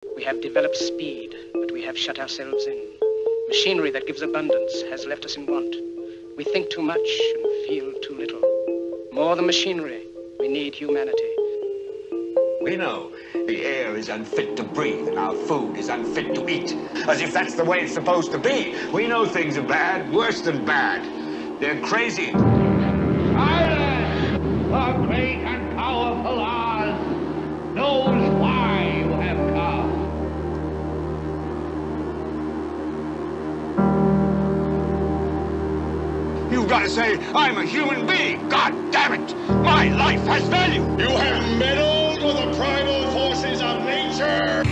We have developed speed, but we have shut ourselves in. Machinery that gives abundance has left us in want. We think too much and feel too little. More than machinery, we need humanity. We know the air is unfit to breathe and our food is unfit to eat. As if that's the way it's supposed to be. We know things are bad, worse than bad. They're crazy. Silence! The great and powerful Oz knows why you have come. You've got to say, I'm a human being. God damn it! My life has value. You have meddled with the primal forces of nature.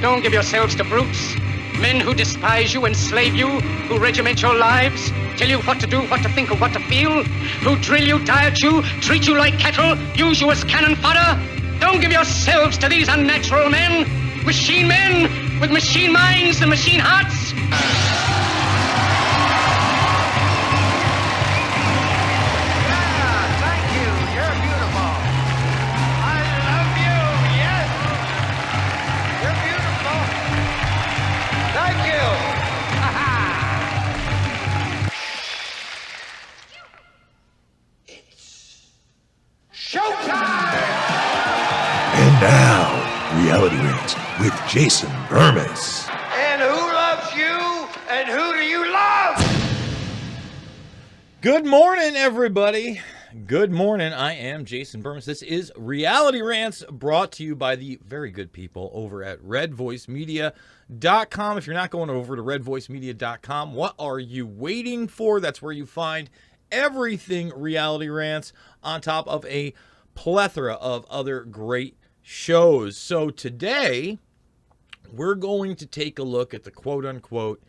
Don't give yourselves to brutes, men who despise you, enslave you, who regiment your lives, tell you what to do, what to think, or what to feel, who drill you, diet you, treat you like cattle, use you as cannon fodder. Don't give yourselves to these unnatural men with machine minds and machine hearts. And now, Reality Rants with Jason Bermas. And who loves you? And who do you love? Good morning, everybody. Good morning. I am Jason Bermas. This is Reality Rants, brought to you by the very good people over at redvoicemedia.com. If you're not going over to redvoicemedia.com, what are you waiting for? That's where you find everything Reality Rants, on top of a plethora of other great shows. So today, we're going to take a look at the quote-unquote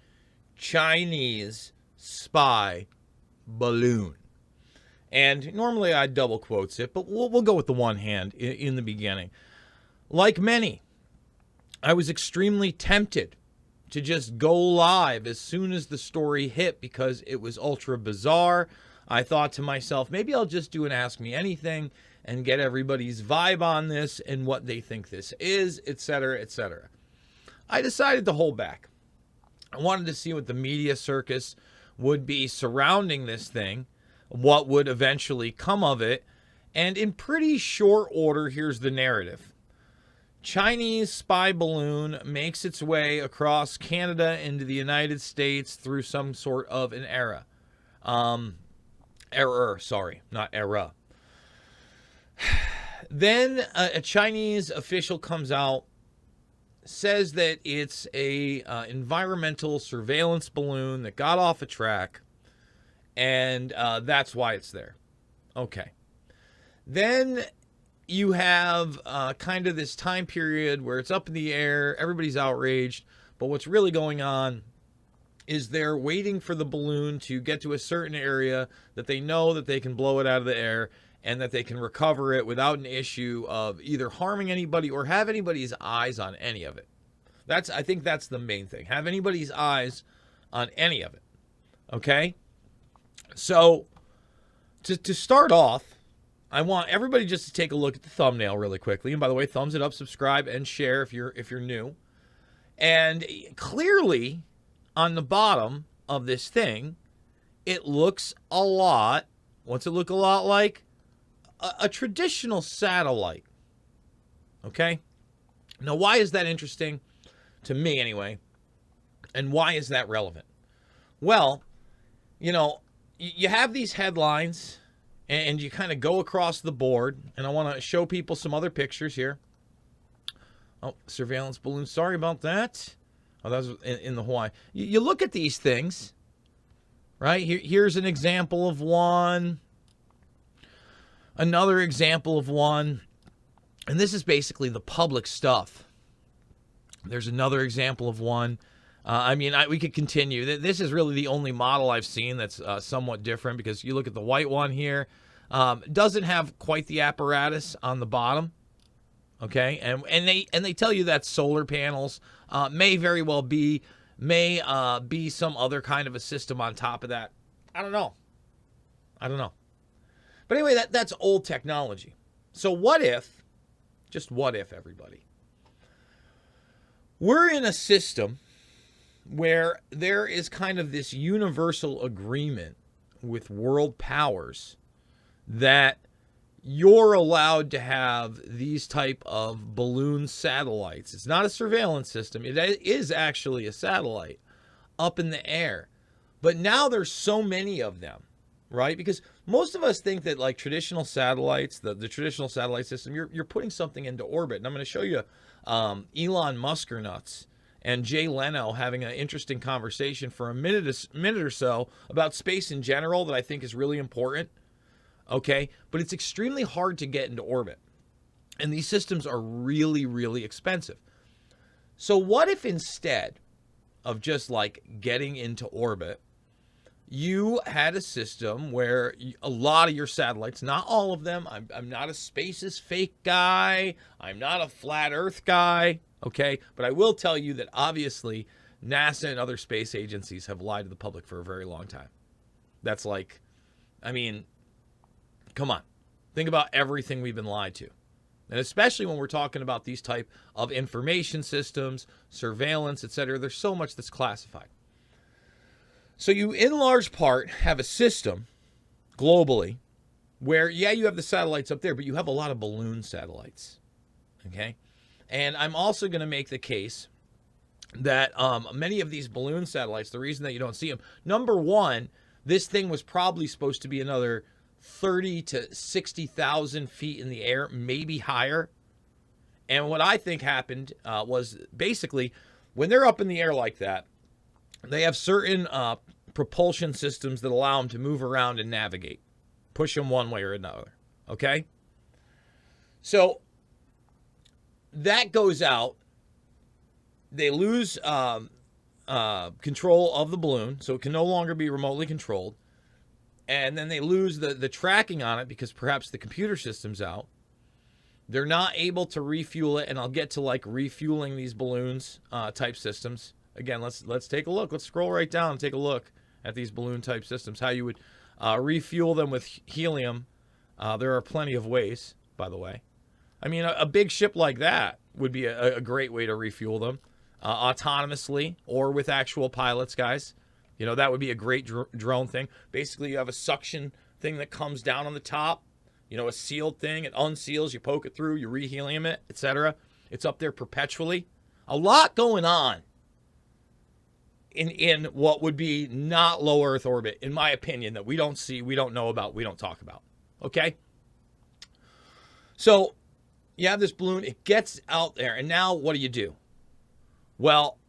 Chinese spy balloon. And normally I double quotes it, but we'll go with the one hand in the beginning. Like many, I was extremely tempted to just go live as soon as the story hit because it was ultra bizarre. I thought to myself, maybe I'll just do an Ask Me Anything and get everybody's vibe on this and what they think this is, etc., etc. I decided to hold back. I wanted to see what the media circus would be surrounding this thing, what would eventually come of it, and in pretty short order, here's the narrative. Chinese spy balloon makes its way across Canada into the United States through some sort of an era. Not era. Then a Chinese official comes out, says that it's a environmental surveillance balloon that got off a track, and that's why it's there. Okay. Then you have kind of this time period where it's up in the air, everybody's outraged, but what's really going on is they're waiting for the balloon to get to a certain area that they know that they can blow it out of the air and that they can recover it without an issue of either harming anybody or have anybody's eyes on any of it. I think that's the main thing. Have anybody's eyes on any of it. Okay? So, to start off, I want everybody just to take a look at the thumbnail really quickly. And by the way, thumbs it up, subscribe, and share if you're new. And clearly, on the bottom of this thing, it looks a lot. What's it look a lot like? A traditional satellite. Okay? Now, why is that interesting? To me, anyway. And why is that relevant? Well, you know, you have these headlines, and you kind of go across the board, and I want to show people some other pictures here. Oh, surveillance balloon. Sorry about that. Oh, that was in the Hawaii. You look at these things, right? Here's an example of one. Another example of one. And this is basically the public stuff. There's another example of one. We could continue. This is really the only model I've seen that's somewhat different, because you look at the white one here. Doesn't have quite the apparatus on the bottom. Okay, and they tell you that solar panels, may very well be some other kind of a system on top of that. I don't know. But anyway, that's old technology. So what if, just what if, everybody? We're in a system where there is kind of this universal agreement with world powers that you're allowed to have these type of balloon satellites. It's not a surveillance system. It is actually a satellite up in the air. But now there's so many of them, right? Because most of us think that like traditional satellites, the traditional satellite system, you're putting something into orbit. And I'm going to show you Elon Musk or nuts and Jay Leno having an interesting conversation for a minute or so about space in general that I think is really important. Okay, but it's extremely hard to get into orbit. And these systems are really, really expensive. So what if instead of just like getting into orbit, you had a system where a lot of your satellites, not all of them, I'm not a space is fake guy, I'm not a flat earth guy, okay? But I will tell you that obviously NASA and other space agencies have lied to the public for a very long time. That's like, I mean, come on. Think about everything we've been lied to. And especially when we're talking about these type of information systems, surveillance, etc. There's so much that's classified. So you, in large part, have a system globally where, yeah, you have the satellites up there, but you have a lot of balloon satellites. Okay? And I'm also going to make the case that many of these balloon satellites, the reason that you don't see them, number one, this thing was probably supposed to be another 30 to 60,000 feet in the air, maybe higher. And what I think happened was basically when they're up in the air like that, they have certain propulsion systems that allow them to move around and navigate, push them one way or another. Okay? So that goes out. They lose control of the balloon, so it can no longer be remotely controlled. And then they lose the tracking on it because perhaps the computer system's out. They're not able to refuel it, and I'll get to like refueling these balloons type systems. Again, let's take a look. Let's scroll right down and take a look at these balloon type systems, how you would refuel them with helium. There are plenty of ways, by the way. I mean, a big ship like that would be a great way to refuel them autonomously or with actual pilots, guys. You know, that would be a great drone thing. Basically, you have a suction thing that comes down on the top. You know, a sealed thing. It unseals. You poke it through. You re-helium it, etc. It's up there perpetually. A lot going on in what would be not low Earth orbit, in my opinion, that we don't see, we don't know about, we don't talk about. Okay? So, you have this balloon. It gets out there. And now, what do? Well,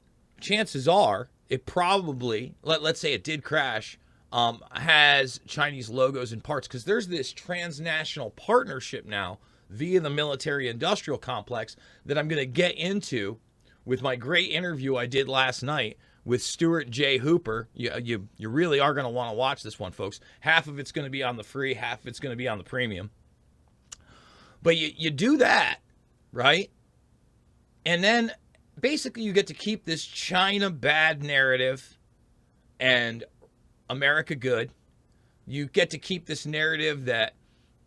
chances are, it probably, let's say it did crash, has Chinese logos and parts, because there's this transnational partnership now via the military-industrial complex that I'm going to get into with my great interview I did last night with Stuart Hooper. You really are going to want to watch this one, folks. Half of it's going to be on the free, half of it's going to be on the premium. But you do that, right? And then basically, you get to keep this China bad narrative and America good. You get to keep this narrative that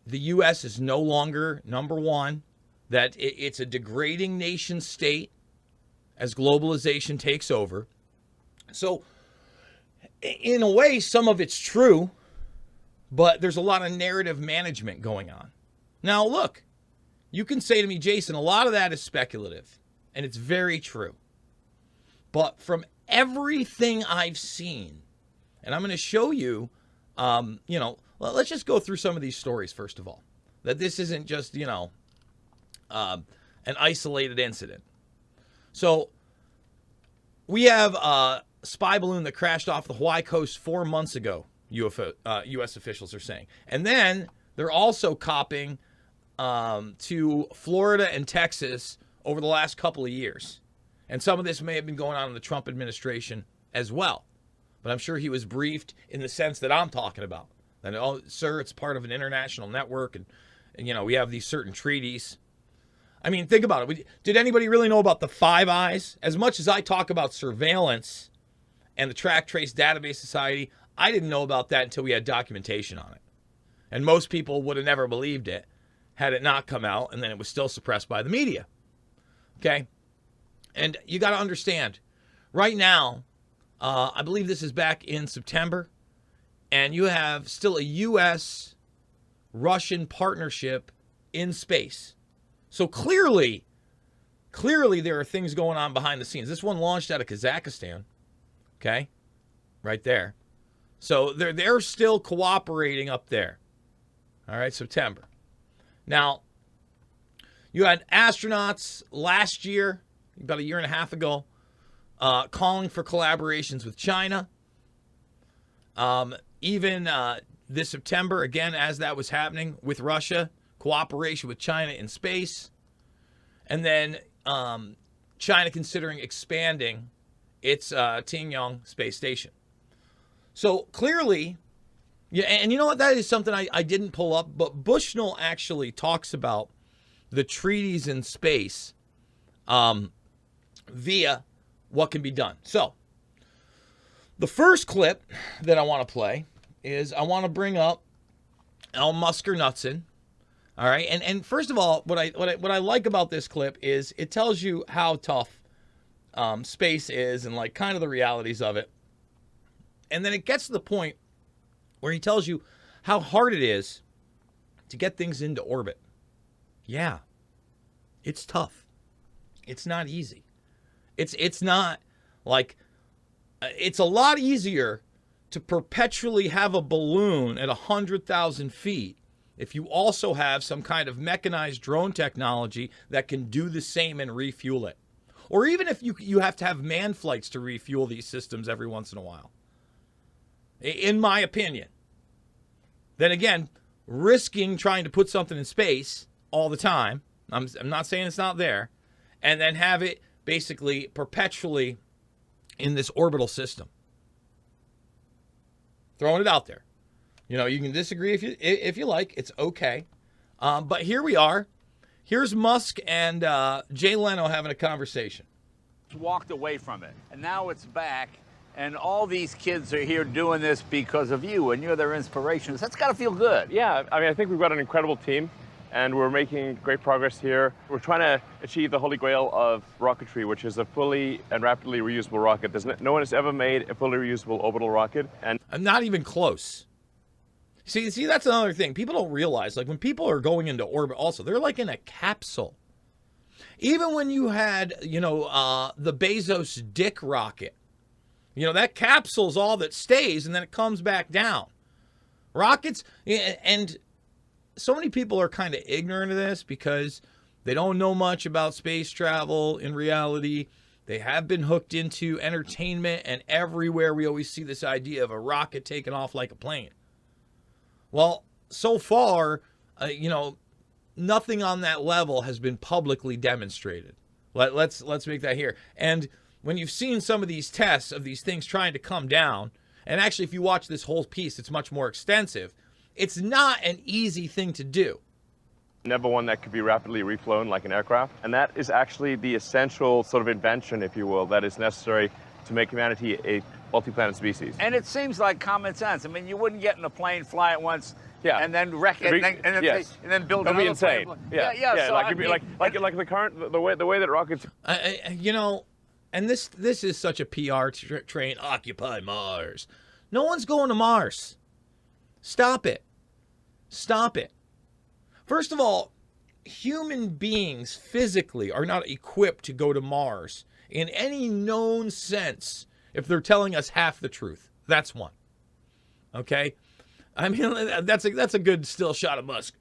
the U.S. is no longer number one, that it's a degrading nation state as globalization takes over. So, in a way, some of it's true, but there's a lot of narrative management going on. Now, look, you can say to me, Jason, a lot of that is speculative. And it's very true. But from everything I've seen, and I'm going to show you, let's just go through some of these stories, first of all. That this isn't just, an isolated incident. So, we have a spy balloon that crashed off the Hawaii coast 4 months ago, U.S. officials are saying. And then they're also copping to Florida and Texas over the last couple of years. And some of this may have been going on in the Trump administration as well. But I'm sure he was briefed in the sense that I'm talking about. That, oh, sir, it's part of an international network, and we have these certain treaties. I mean, think about it. Did anybody really know about the Five Eyes? As much as I talk about surveillance and the Track Trace Database Society, I didn't know about that until we had documentation on it. And most people would have never believed it had it not come out, and then it was still suppressed by the media. Okay? And you got to understand, right now, I believe this is back in September, and you have still a U.S.-Russian partnership in space. So clearly there are things going on behind the scenes. This one launched out of Kazakhstan, okay, right there. So they're still cooperating up there. All right, September. Now, you had astronauts last year, about a year and a half ago, calling for collaborations with China. Even this September, again, as that was happening with Russia, cooperation with China in space. And then China considering expanding its Tianyong space station. So clearly, yeah, and you know what? That is something I didn't pull up, but Bushnell actually talks about the treaties in space via what can be done. So the first clip that I want to play is I want to bring up Al Musker-Knudsen. All right, and first of all, what I like about this clip is it tells you how tough space is and like kind of the realities of it, and then it gets to the point where he tells you how hard it is to get things into orbit. Yeah, it's tough. It's not easy. It's not like it's a lot easier to perpetually have a balloon at 100,000 feet if you also have some kind of mechanized drone technology that can do the same and refuel it. Or even if you have to have manned flights to refuel these systems every once in a while. In my opinion. Then again, risking trying to put something in space all the time, I'm not saying it's not there, and then have it basically perpetually in this orbital system. Throwing it out there. You know, you can disagree if you like. It's okay. But here we are. Here's Musk and Jay Leno having a conversation. Walked away from it, and now it's back, and all these kids are here doing this because of you, and you're their inspirations. That's got to feel good. Yeah, I mean, I think we've got an incredible team, and we're making great progress here. We're trying to achieve the holy grail of rocketry, which is a fully and rapidly reusable rocket. No one has ever made a fully reusable orbital rocket, and I'm not even close. See, that's another thing. People don't realize, like, when people are going into orbit also, they're like in a capsule. Even when you had, the Bezos dick rocket, that capsule's all that stays, and then it comes back down. Rockets, and so many people are kind of ignorant of this because they don't know much about space travel in reality. They have been hooked into entertainment, and everywhere we always see this idea of a rocket taking off like a plane. Well, so far, nothing on that level has been publicly demonstrated. Let's make that here. And when you've seen some of these tests of these things trying to come down, and actually if you watch this whole piece, it's much more extensive, it's not an easy thing to do. never one that could be rapidly reflown like an aircraft. And that is actually the essential sort of invention, if you will, that is necessary to make humanity a multi-planet species. And it seems like common sense. I mean, you wouldn't get in a plane, fly it once, and then wreck it, and then build That'd another be insane. plane. Yeah. So like the current, the way that rockets. And this is such a PR train. Occupy Mars. No one's going to Mars. Stop it. Stop it. First of all, human beings physically are not equipped to go to Mars in any known sense if they're telling us half the truth. That's one. Okay? I mean, that's a good still shot of Musk.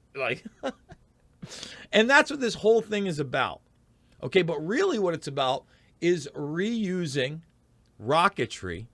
And that's what this whole thing is about. Okay, but really what it's about is reusing rocketry,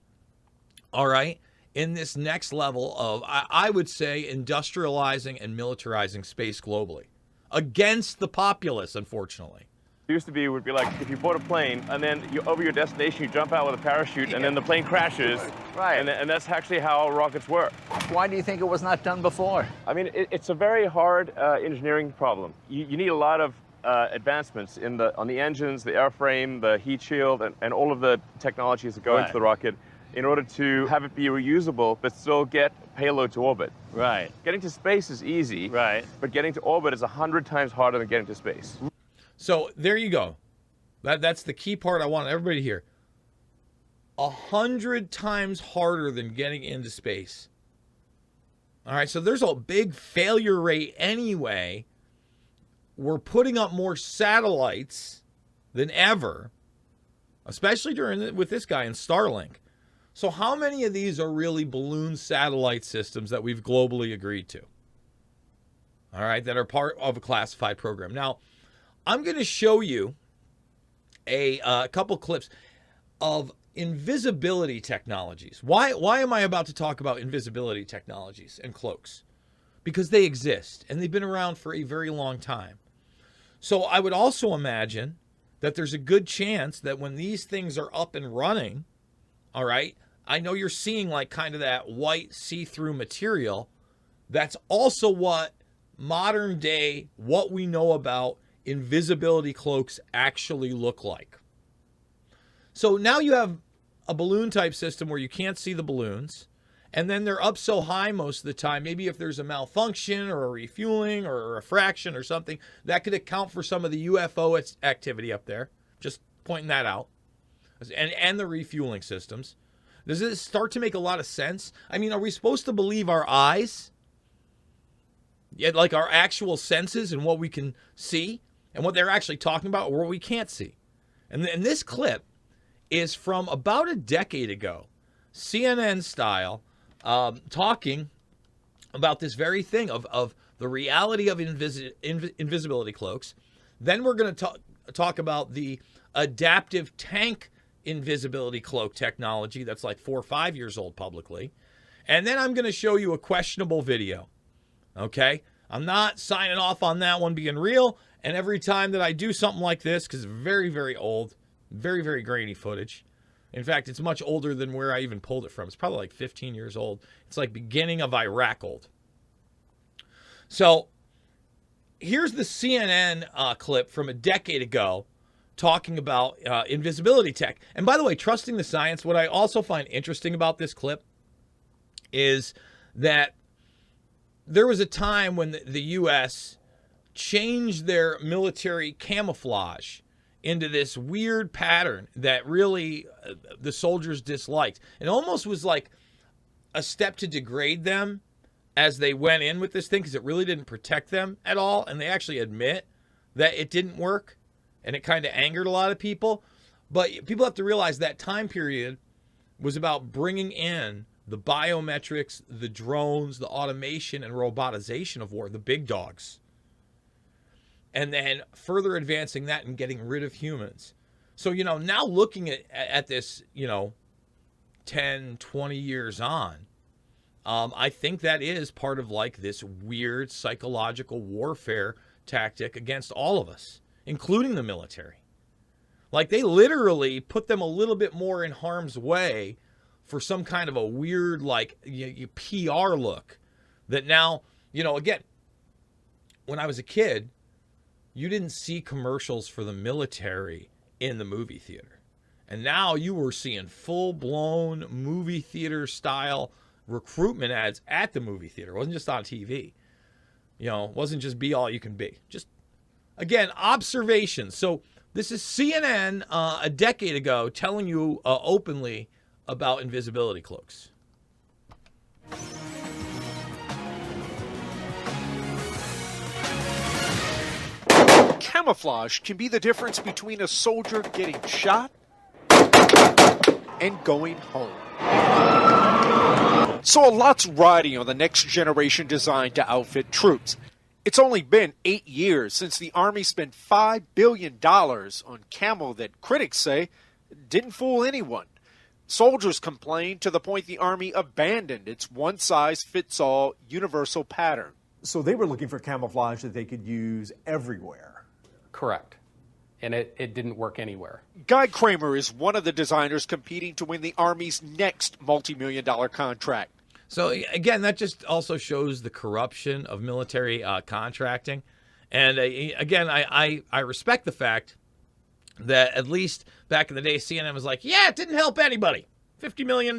all right, in this next level of, I would say, industrializing and militarizing space globally against the populace, unfortunately. It would be like if you bought a plane and then over your destination you jump out with a parachute and then the plane crashes. Right. And that's actually how rockets work. Why do you think it was not done before? I mean, it's a very hard engineering problem. You need a lot of advancements on the engines, the airframe, the heat shield, and all of the technologies that go into the rocket in order to have it be reusable but still get payload to orbit. Right. Getting to space is easy, but getting to orbit is 100 times harder than getting to space. So there you go. That's the key part I want everybody to hear. 100 times harder than getting into space. All right, so there's a big failure rate anyway. We're putting up more satellites than ever, especially with this guy in Starlink. So how many of these are really balloon satellite systems that we've globally agreed to? All right, that are part of a classified program. Now, I'm going to show you a couple clips of invisibility technologies. Why am I about to talk about invisibility technologies and cloaks? Because they exist, and they've been around for a very long time. So I would also imagine that there's a good chance that when these things are up and running, all right, I know you're seeing like kind of that white see-through material. That's also what modern day, what we know about invisibility cloaks actually look like. So now you have a balloon type system where you can't see the balloons, and then they're up so high most of the time, maybe if there's a malfunction or a refueling or a refraction or something, that could account for some of the UFO activity up there. Just pointing that out. And the refueling systems. Does it start to make a lot of sense? I mean, are we supposed to believe our eyes? Yeah, like our actual senses and what we can see and what they're actually talking about or what we can't see. And this clip is from about a decade ago, CNN style, talking about this very thing of the reality of invisibility cloaks. Then we're going to talk about the adaptive tank invisibility cloak technology that's like 4 or 5 years old publicly. And then I'm going to show you a questionable video. Okay? I'm not signing off on that one being real. And every time that I do something like this, because it's very, very old, very, very grainy footage. In fact, it's much older than where I even pulled it from. It's probably like 15 years old. It's like beginning of Iraq old. So here's the CNN clip from a decade ago talking about invisibility tech. And by the way, trusting the science, what I also find interesting about this clip is that there was a time when the U.S. changed their military camouflage into this weird pattern that really the soldiers disliked. It almost was like a step to degrade them as they went in with this thing because it really didn't protect them at all. And they actually admit that it didn't work, and it kind of angered a lot of people. But people have to realize that time period was about bringing in the biometrics, the drones, the automation and robotization of war, the big dogs. And then further advancing that and getting rid of humans. So, now looking at this, 10, 20 years on, I think that is part of like this weird psychological warfare tactic against all of us, including the military. Like they literally put them a little bit more in harm's way for some kind of a weird, like PR look that now, again, when I was a kid, you didn't see commercials for the military in the movie theater. And now you were seeing full-blown movie theater style recruitment ads at the movie theater. It wasn't just on TV. It wasn't just be all you can be. Just, again, observations. So this is CNN a decade ago telling you openly about invisibility cloaks. Camouflage can be the difference between a soldier getting shot and going home. So a lot's riding on the next generation designed to outfit troops. It's only been 8 years since the Army spent $5 billion on camo that critics say didn't fool anyone. Soldiers complained to the point the Army abandoned its one-size-fits-all universal pattern. So they were looking for camouflage that they could use everywhere. Correct. And it didn't work anywhere. Guy Kramer is one of the designers competing to win the Army's next multi-million-dollar contract. So, again, that just also shows the corruption of military contracting. And, again, I respect the fact that at least back in the day, CNN was like, yeah, it didn't help anybody. $50 million.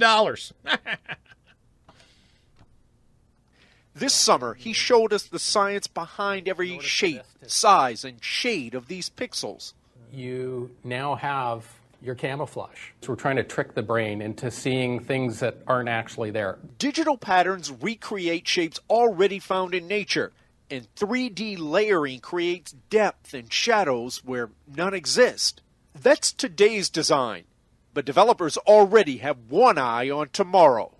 This summer, he showed us the science behind every shape, size, and shade of these pixels. you now have your camouflage. So we're trying to trick the brain into seeing things that aren't actually there. Digital patterns recreate shapes already found in nature, and 3D layering creates depth and shadows where none exist. That's today's design, but developers already have one eye on tomorrow.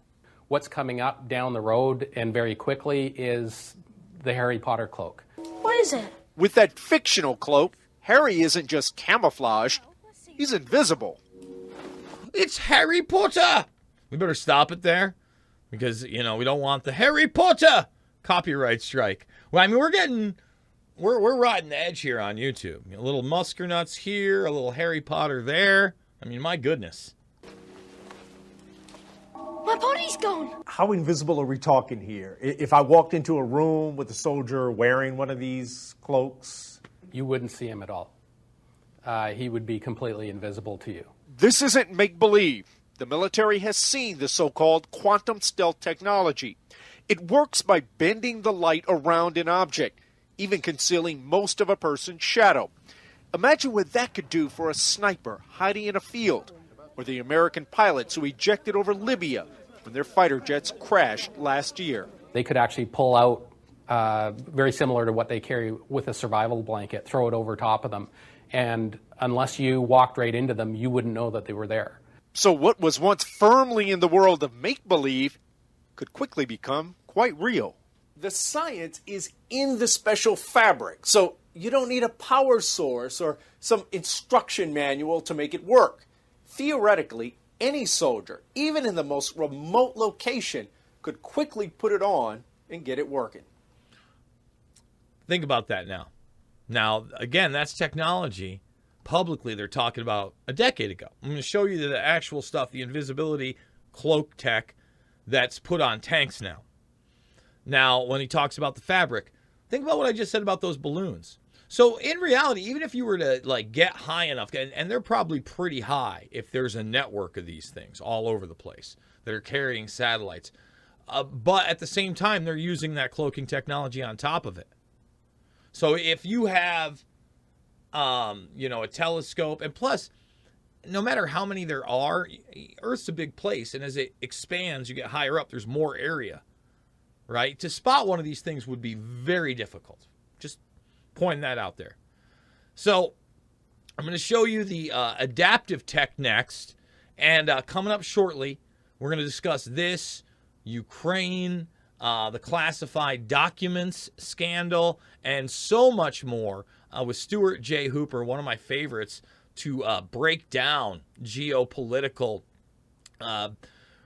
What's coming up down the road and very quickly is the Harry Potter cloak. What is it? With that fictional cloak, Harry isn't just camouflaged, he's invisible. It's Harry Potter! We better stop it there because, we don't want the Harry Potter copyright strike. Well, I mean, we're riding the edge here on YouTube. A little Muskernuts here, a little Harry Potter there. I mean, my goodness. My body's gone. How invisible are we talking here? If I walked into a room with a soldier wearing one of these cloaks? You wouldn't see him at all. He would be completely invisible to you. This isn't make-believe. The military has seen the so-called quantum stealth technology. It works by bending the light around an object, even concealing most of a person's shadow. Imagine what that could do for a sniper hiding in a field, or the American pilots who ejected over Libya when their fighter jets crashed last year. They could actually pull out, very similar to what they carry with a survival blanket, throw it over top of them. And unless you walked right into them, you wouldn't know that they were there. So what was once firmly in the world of make-believe could quickly become quite real. The science is in the special fabric, so you don't need a power source or some instruction manual to make it work. Theoretically, any soldier, even in the most remote location, could quickly put it on and get it working. Think about that now. Now, again, that's technology. Publicly, they're talking about a decade ago. I'm going to show you the actual stuff, the invisibility cloak tech that's put on tanks now. Now, when he talks about the fabric, think about what I just said about those balloons. So in reality, even if you were to get high enough, and they're probably pretty high if there's a network of these things all over the place that are carrying satellites. But at the same time, they're using that cloaking technology on top of it. So if you have, a telescope, and plus, no matter how many there are, Earth's a big place, and as it expands, you get higher up, there's more area, right? To spot one of these things would be very difficult. Just pointing that out there. So I'm going to show you the adaptive tech next, and coming up shortly, we're going to discuss this, Ukraine, the classified documents scandal, and so much more with Stuart J. Hooper, one of my favorites, to break down geopolitical,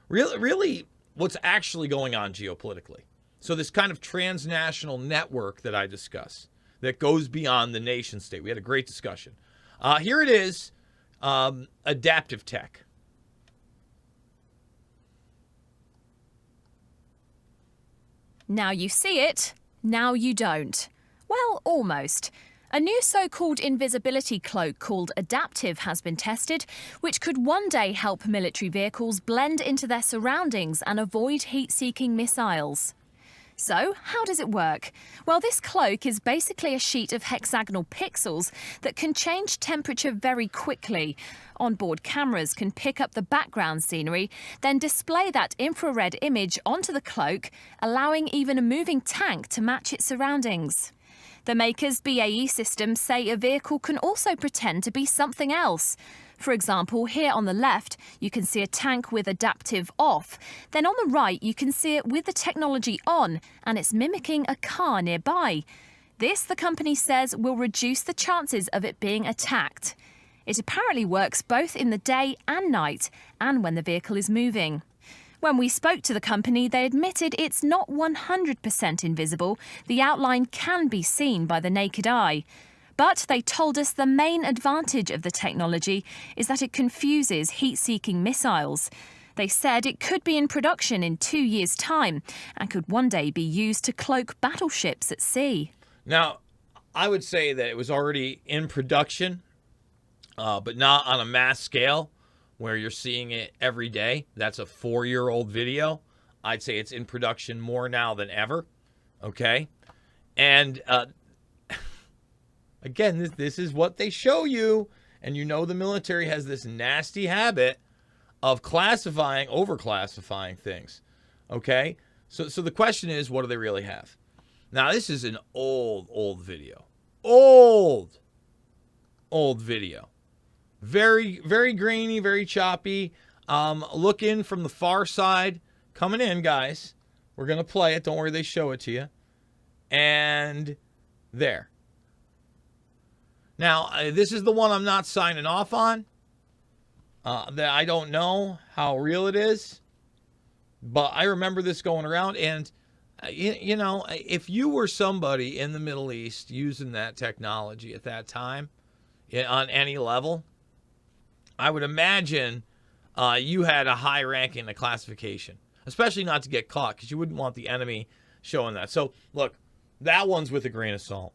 really what's actually going on geopolitically. So this kind of transnational network that I discuss that goes beyond the nation state. We had a great discussion. Here it is, adaptive tech. Now you see it, now you don't. Well, almost. A new so-called invisibility cloak called Adaptive has been tested, which could one day help military vehicles blend into their surroundings and avoid heat-seeking missiles. So, how does it work? Well, this cloak is basically a sheet of hexagonal pixels that can change temperature very quickly. Onboard cameras can pick up the background scenery, then display that infrared image onto the cloak, allowing even a moving tank to match its surroundings. The maker's BAE systems say a vehicle can also pretend to be something else. For example, here on the left, you can see a tank with adaptive off. Then on the right, you can see it with the technology on, and it's mimicking a car nearby. This, the company says, will reduce the chances of it being attacked. It apparently works both in the day and night, and when the vehicle is moving. When we spoke to the company, they admitted it's not 100% invisible. The outline can be seen by the naked eye. But they told us the main advantage of the technology is that it confuses heat-seeking missiles. They said it could be in production in 2 years' time and could one day be used to cloak battleships at sea. Now, I would say that it was already in production, but not on a mass scale where you're seeing it every day. That's a 4-year-old video. I'd say it's in production more now than ever, okay? And Again, this is what they show you. And you know the military has this nasty habit of classifying, overclassifying things. Okay? So the question is, what do they really have? Now, this is an old video. Old video. Very, very grainy, very choppy. Look in from the far side. Coming in, guys. We're going to play it. Don't worry, they show it to you. And there. Now, this is the one I'm not signing off on. That I don't know how real it is. But I remember this going around. And, you know, if you were somebody in the Middle East using that technology at that time, on any level, I would imagine you had a high rank in the classification. Especially not to get caught, because you wouldn't want the enemy showing that. So, look, that one's with a grain of salt.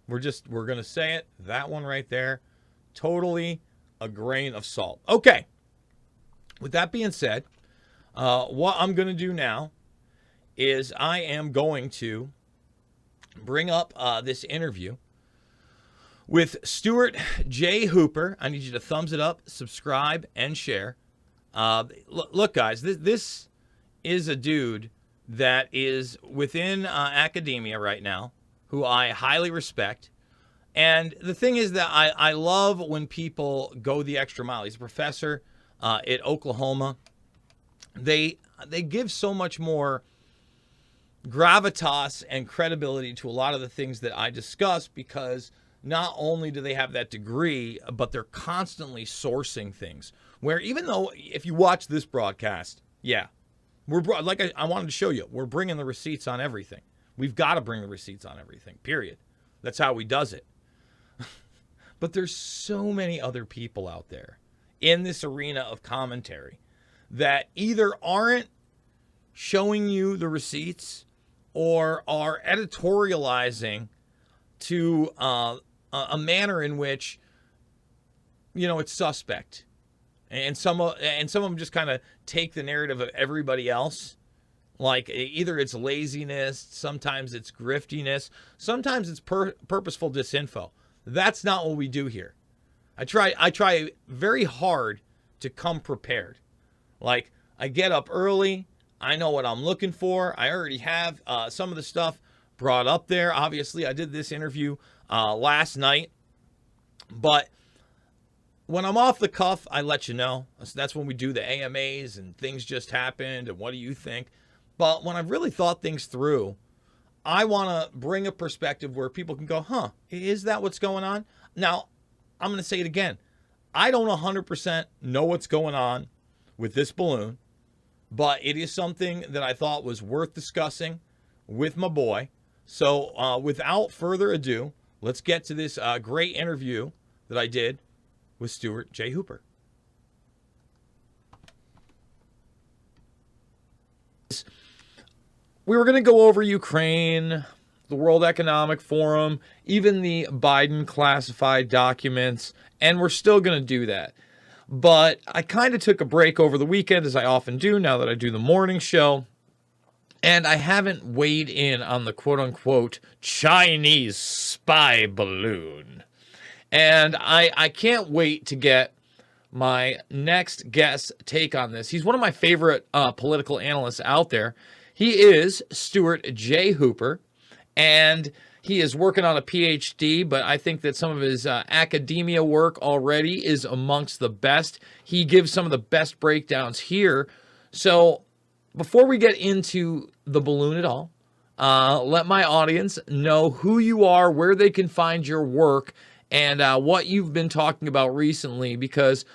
We're going to say it. That one right there, totally a grain of salt. Okay. With that being said, what I'm going to do now is I am going to bring up this interview with Stuart J. Hooper. I need you to thumbs it up, subscribe, and share. Look, guys, this is a dude that is within academia right now, who I highly respect. And the thing is that I love when people go the extra mile. He's a professor at Oklahoma. They give so much more gravitas and credibility to a lot of the things that I discuss, because not only do they have that degree, but they're constantly sourcing things. Where even though, if you watch this broadcast, yeah, I wanted to show you, we're bringing the receipts on everything. We've got to bring the receipts on everything, period. That's how we does it. But there's so many other people out there in this arena of commentary that either aren't showing you the receipts or are editorializing to a manner in which, you know, it's suspect. And some of them just kind of take the narrative of everybody else. Like, either it's laziness, sometimes it's griftiness, sometimes it's purposeful disinfo. That's not what we do here. I try very hard to come prepared. Like, I get up early. I know what I'm looking for. I already have some of the stuff brought up there. Obviously, I did this interview last night. But when I'm off the cuff, I let you know. That's when we do the AMAs and things just happened and what do you think? But when I've really thought things through, I want to bring a perspective where people can go, huh, is that what's going on? Now, I'm going to say it again. I don't 100% know what's going on with this balloon, but it is something that I thought was worth discussing with my boy. So without further ado, let's get to this great interview that I did with Stuart J. Hooper. We were going to go over Ukraine, the World Economic Forum, even the Biden classified documents, and we're still going to do that. But I kind of took a break over the weekend, as I often do now that I do the morning show, and I haven't weighed in on the quote-unquote Chinese spy balloon. And I can't wait to get my next guest's take on this. He's one of my favorite political analysts out there. He is Stuart J. Hooper, and he is working on a PhD, but I think that some of his academia work already is amongst the best. He gives some of the best breakdowns here. So before we get into the balloon at all, let my audience know who you are, where they can find your work, and what you've been talking about recently, because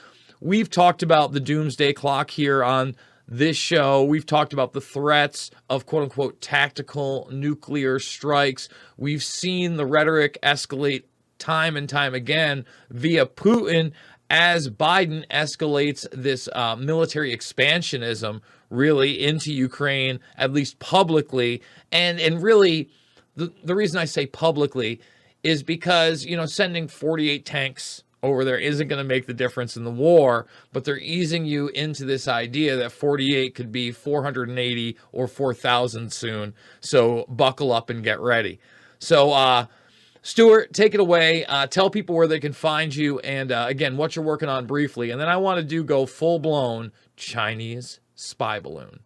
we've talked about the doomsday clock here on this show. We've talked about the threats of quote-unquote tactical nuclear strikes. We've seen the rhetoric escalate time and time again via Putin as Biden escalates this military expansionism really into Ukraine, at least publicly. And really, the reason I say publicly is because, you know, sending 48 tanks over there isn't going to make the difference in the war, but they're easing you into this idea that 48 could be 480 or 4,000 soon. So buckle up and get ready. So Stuart, take it away. Tell people where they can find you and, again, what you're working on briefly. And then I want to go full-blown Chinese spy balloon.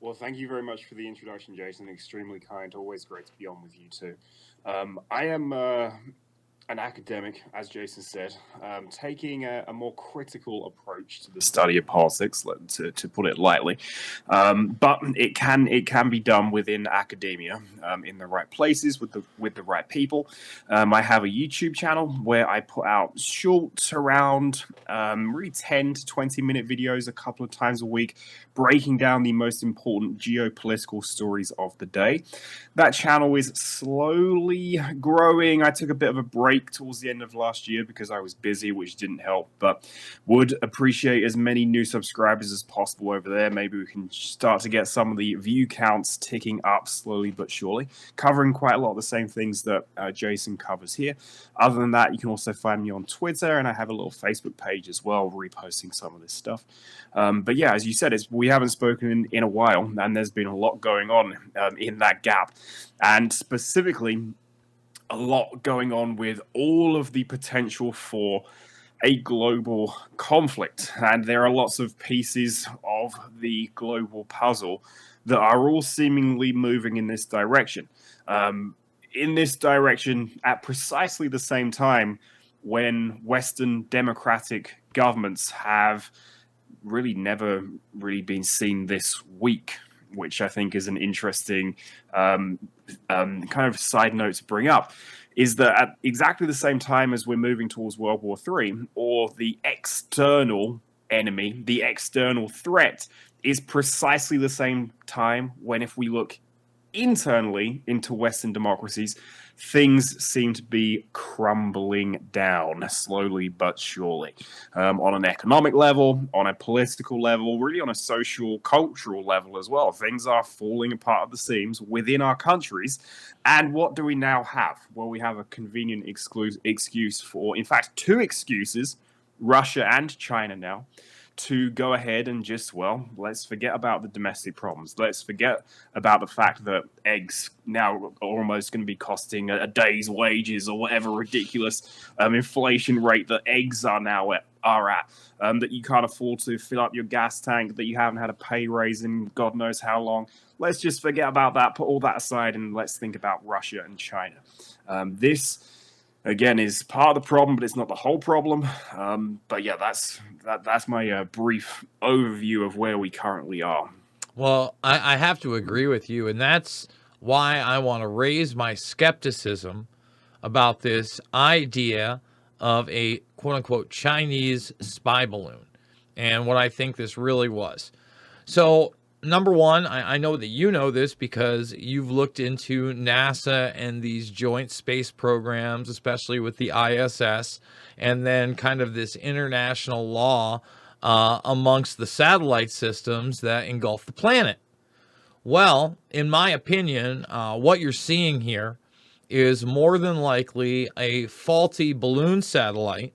Well, thank you very much for the introduction, Jason. Extremely kind. Always great to be on with you, too. I am an academic, as Jason said, taking a more critical approach to the study of politics, to put it lightly. But it can be done within academia, in the right places with the right people. I have a YouTube channel where I put out short, around really 10 to 20-minute videos a couple of times a week, breaking down the most important geopolitical stories of the day. That channel is slowly growing. I took a bit of a break towards the end of last year because I was busy, which didn't help, but would appreciate as many new subscribers as possible over there. Maybe we can start to get some of the view counts ticking up slowly but surely, covering quite a lot of the same things that Jason covers here. Other than that, you can also find me on Twitter, and I have a little Facebook page as well, reposting some of this stuff. But yeah, as you said, we haven't spoken in a while, and there's been a lot going on in that gap, and specifically a lot going on with all of the potential for a global conflict. And there are lots of pieces of the global puzzle that are all seemingly moving in this direction. At precisely the same time when Western democratic governments have really never really been seen this weak, which I think is an interesting kind of side note to bring up, is that at exactly the same time as we're moving towards World War III, or the external enemy, the external threat, is precisely the same time when, if we look internally into Western democracies, things seem to be crumbling down slowly but surely. On an economic level, on a political level, really on a social, cultural level as well. Things are falling apart at the seams within our countries. And what do we now have? Well, we have a convenient excuse for, in fact, two excuses, Russia and China now, to go ahead and just, well, let's forget about the domestic problems. Let's forget about the fact that eggs now are almost going to be costing a day's wages or whatever ridiculous inflation rate that eggs are now at, that you can't afford to fill up your gas tank, that you haven't had a pay raise in God knows how long. Let's just forget about that, put all that aside, and let's think about Russia and China. This, again, is part of the problem, but it's not the whole problem. But yeah, that's my brief overview of where we currently are. Well, I have to agree with you, and that's why I want to raise my skepticism about this idea of a quote-unquote Chinese spy balloon and what I think this really was. So, number one, I know that you know this because you've looked into NASA and these joint space programs, especially with the ISS, and then kind of this international law amongst the satellite systems that engulf the planet. Well, in my opinion, what you're seeing here is more than likely a faulty balloon satellite.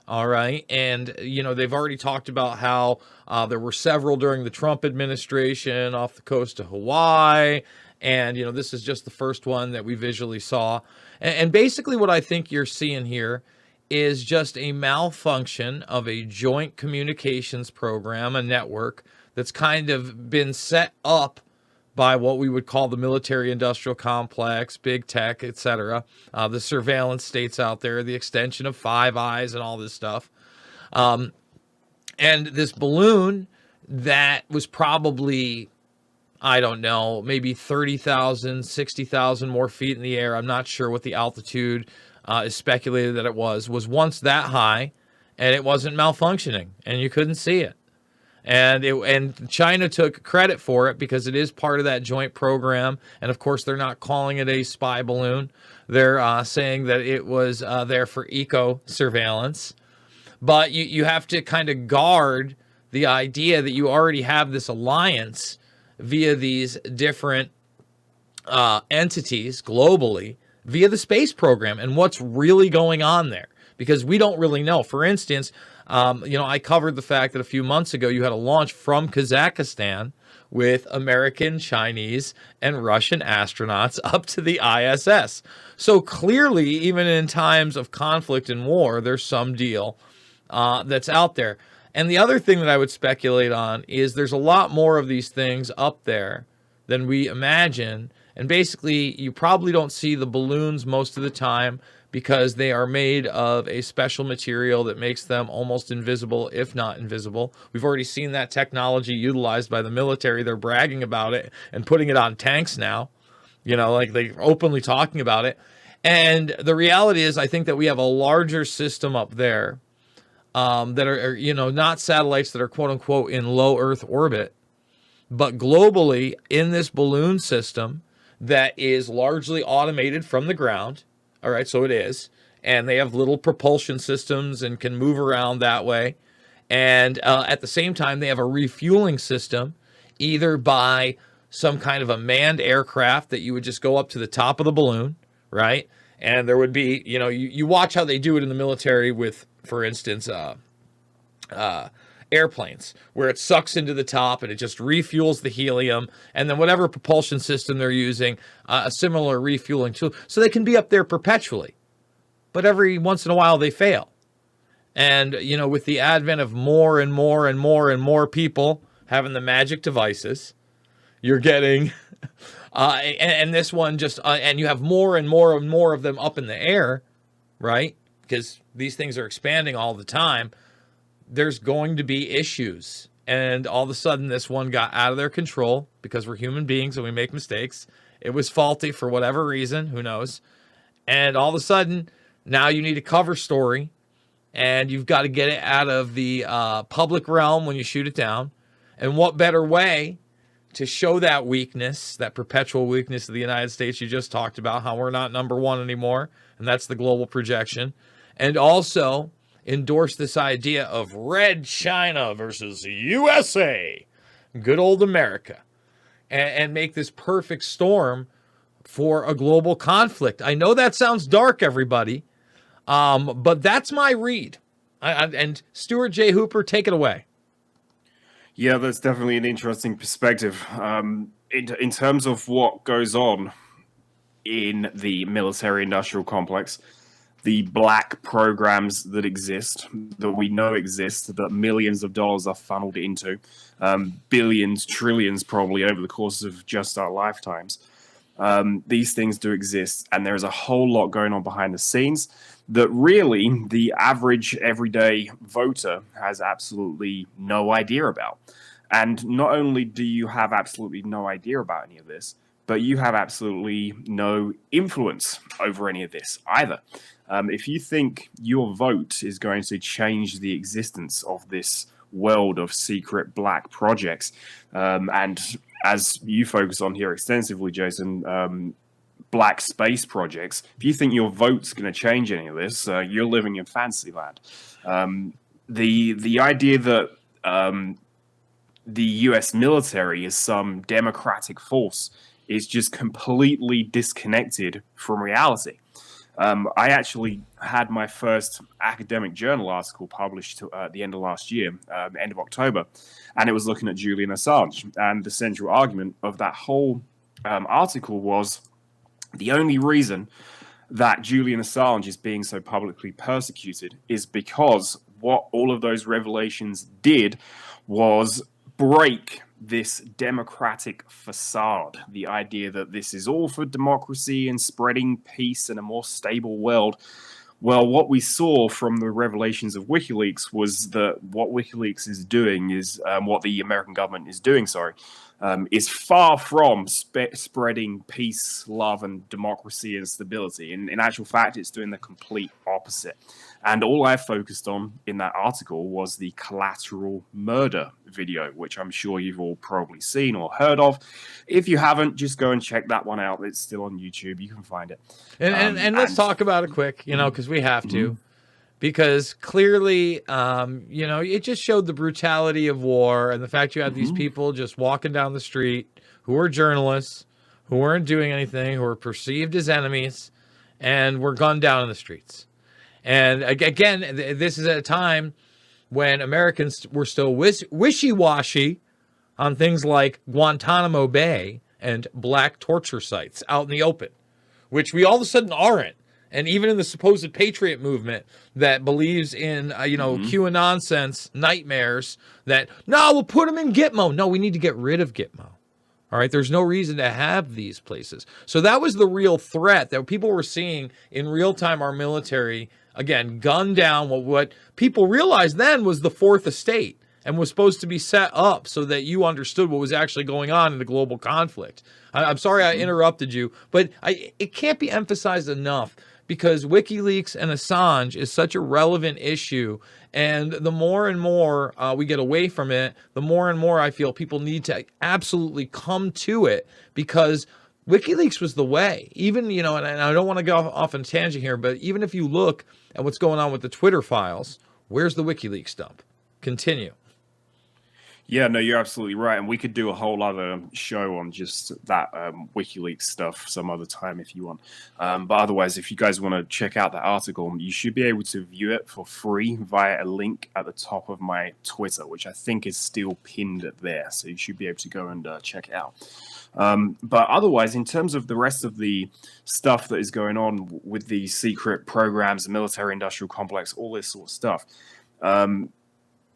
All right. And, you know, they've already talked about how there were several during the Trump administration off the coast of Hawaii. And, you know, this is just the first one that we visually saw. And basically what I think you're seeing here is just a malfunction of a joint communications program, a network that's kind of been set up by what we would call the military-industrial complex, big tech, etc., the surveillance states out there, the extension of Five Eyes and all this stuff. And this balloon that was probably, I don't know, maybe 30,000, 60,000 more feet in the air. I'm not sure what the altitude is speculated that it was once that high, and it wasn't malfunctioning, and you couldn't see it. And China took credit for it because it is part of that joint program. And of course, they're not calling it a spy balloon. They're saying that it was there for eco surveillance. But you have to kind of guard the idea that you already have this alliance via these different entities globally via the space program and what's really going on there, because we don't really know. For instance, I covered the fact that a few months ago you had a launch from Kazakhstan with American, Chinese, and Russian astronauts up to the ISS. So clearly, even in times of conflict and war, there's some deal that's out there. And the other thing that I would speculate on is there's a lot more of these things up there than we imagine. And basically, you probably don't see the balloons most of the time because they are made of a special material that makes them almost invisible, if not invisible. We've already seen that technology utilized by the military. They're bragging about it and putting it on tanks now. Like they're openly talking about it. And the reality is, I think that we have a larger system up there that are, not satellites that are quote unquote in low Earth orbit, but globally in this balloon system that is largely automated from the ground. All right, so it is. And they have little propulsion systems and can move around that way. And at the same time, they have a refueling system, either by some kind of a manned aircraft that you would just go up to the top of the balloon, right? And there would be, you watch how they do it in the military with, for instance, airplanes, where it sucks into the top and it just refuels the helium, and then whatever propulsion system they're using, a similar refueling tool, so they can be up there perpetually. But every once in a while they fail. And, with the advent of more and more and more and more people having the magic devices, you're getting, and this one just, and you have more and more and more of them up in the air, right? Because these things are expanding all the time. There's going to be issues. And all of a sudden, this one got out of their control because we're human beings and we make mistakes. It was faulty for whatever reason, who knows? And all of a sudden, now you need a cover story, and you've got to get it out of the public realm when you shoot it down. And what better way to show that weakness, that perpetual weakness of the United States you just talked about, how we're not number one anymore, and that's the global projection, and also endorse this idea of Red China versus USA, good old America, and make this perfect storm for a global conflict. I know that sounds dark, everybody, but that's my read. And Stuart J. Hooper, take it away. Yeah, that's definitely an interesting perspective. In terms of what goes on in the military-industrial complex, the black programs that exist, that we know exist, that millions of dollars are funneled into, billions, trillions probably over the course of just our lifetimes. These things do exist, and there's a whole lot going on behind the scenes that really the average everyday voter has absolutely no idea about. And not only do you have absolutely no idea about any of this, but you have absolutely no influence over any of this either. If you think your vote is going to change the existence of this world of secret black projects, and as you focus on here extensively, Jason, black space projects, if you think your vote's going to change any of this, you're living in fantasy land. The idea that the US military is some democratic force is just completely disconnected from reality. I actually had my first academic journal article published at the end of last year, end of October, and it was looking at Julian Assange. And the central argument of that whole article was the only reason that Julian Assange is being so publicly persecuted is because what all of those revelations did was break this democratic facade, the idea that this is all for democracy and spreading peace and a more stable world. Well, what we saw from the revelations of WikiLeaks was that what WikiLeaks is doing is, what the American government is doing, is far from spreading peace, love, and democracy and stability. In actual fact, it's doing the complete opposite. And all I focused on in that article was the collateral murder video, which I'm sure you've all probably seen or heard of. If you haven't, just go and check that one out. It's still on YouTube. You can find it. And let's talk about it quick, because we have to. Because clearly, it just showed the brutality of war and the fact you had these people just walking down the street who were journalists, who weren't doing anything, who were perceived as enemies, and were gunned down in the streets. And again, this is at a time when Americans were still wishy-washy on things like Guantanamo Bay and black torture sites out in the open, which we all of a sudden aren't. And even in the supposed patriot movement that believes in, QAnon sense nightmares that, no, we'll put them in Gitmo. No, we need to get rid of Gitmo. All right, there's no reason to have these places. So that was the real threat that people were seeing in real time. Our military, again, gunned down what people realized then was the fourth estate and was supposed to be set up so that you understood what was actually going on in the global conflict. I'm sorry I interrupted you, but it can't be emphasized enough, because WikiLeaks and Assange is such a relevant issue. And the more and more we get away from it, the more and more I feel people need to absolutely come to it, because WikiLeaks was the way. Even, and I don't want to go off on a tangent here, but even if you look at what's going on with the Twitter files, where's the WikiLeaks dump? Continue. Yeah, no, you're absolutely right. And we could do a whole other show on just that WikiLeaks stuff some other time if you want. But otherwise, if you guys want to check out that article, you should be able to view it for free via a link at the top of my Twitter, which I think is still pinned there. So you should be able to go and check it out. But otherwise, in terms of the rest of the stuff that is going on with the secret programs, the military-industrial complex, all this sort of stuff,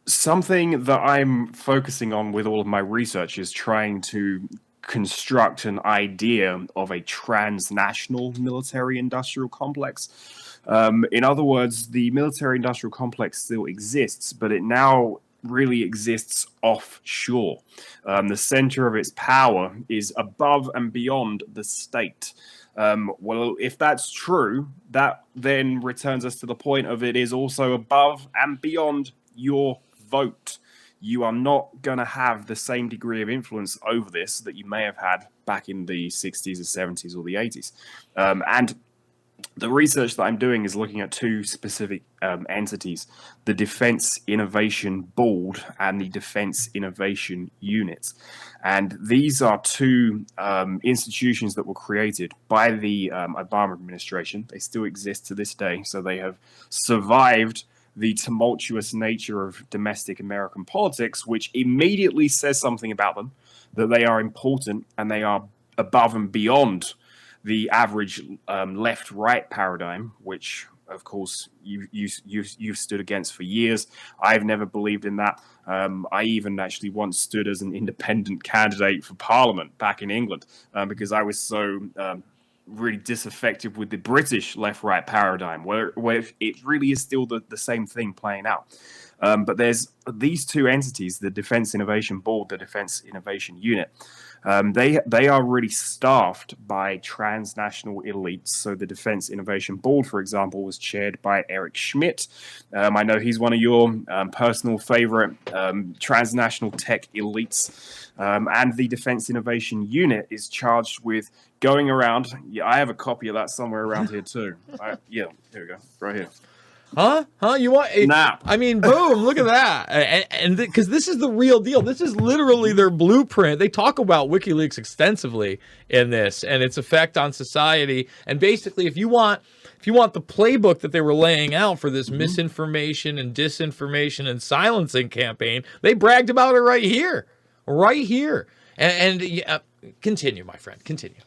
something that I'm focusing on with all of my research is trying to construct an idea of a transnational military-industrial complex. In other words, the military-industrial complex still exists, but it now really exists offshore. The center of its power is above and beyond the state. Well, if that's true, that then returns us to the point of it is also above and beyond your vote. You are not going to have the same degree of influence over this that you may have had back in the 60s or 70s or the 80s. And the research that I'm doing is looking at two specific entities, the Defense Innovation Board and the Defense Innovation Unit. And these are two institutions that were created by the Obama administration. They still exist to this day, so they have survived the tumultuous nature of domestic American politics, which immediately says something about them, that they are important and they are above and beyond the average left-right paradigm, which, of course, you've stood against for years. I've never believed in that. I even actually once stood as an independent candidate for Parliament back in England because I was so really disaffected with the British left-right paradigm, where it really is still the same thing playing out. But there's these two entities, the Defense Innovation Board, the Defense Innovation Unit. They are really staffed by transnational elites. So the Defense Innovation Board, for example, was chaired by Eric Schmidt. I know he's one of your personal favorite transnational tech elites. And the Defense Innovation Unit is charged with going around. Yeah, I have a copy of that somewhere around here too. Yeah, here we go, right here. Huh? You want? Nah. I mean, boom! Look at that. And because this is the real deal. This is literally their blueprint. They talk about WikiLeaks extensively in this and its effect on society. And basically, if you want the playbook that they were laying out for this misinformation and disinformation and silencing campaign, they bragged about it right here. And continue, my friend. Continue.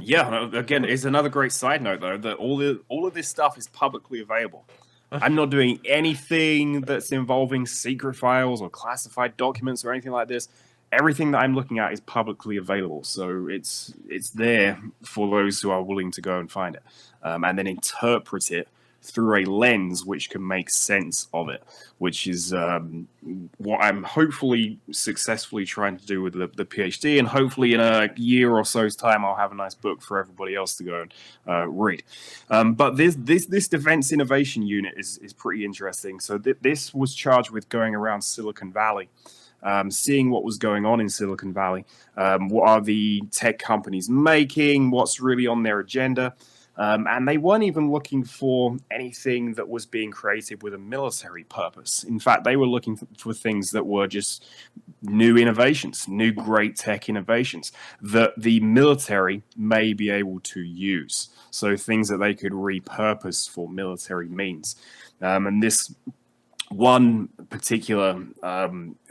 Yeah. Again, it's another great side note, though, that all of this stuff is publicly available. I'm not doing anything that's involving secret files or classified documents or anything like this. Everything that I'm looking at is publicly available, so it's there for those who are willing to go and find it, and then interpret it through a lens which can make sense of it, which is what I'm hopefully successfully trying to do with the PhD, and hopefully in a year or so's time I'll have a nice book for everybody else to go and read. But this Defense Innovation Unit is pretty interesting. So this was charged with going around Silicon Valley, seeing what was going on in Silicon Valley, what are the tech companies making, what's really on their agenda. And they weren't even looking for anything that was being created with a military purpose. In fact, they were looking for things that were just new innovations, new great tech innovations that the military may be able to use. So things that they could repurpose for military means. And this one particular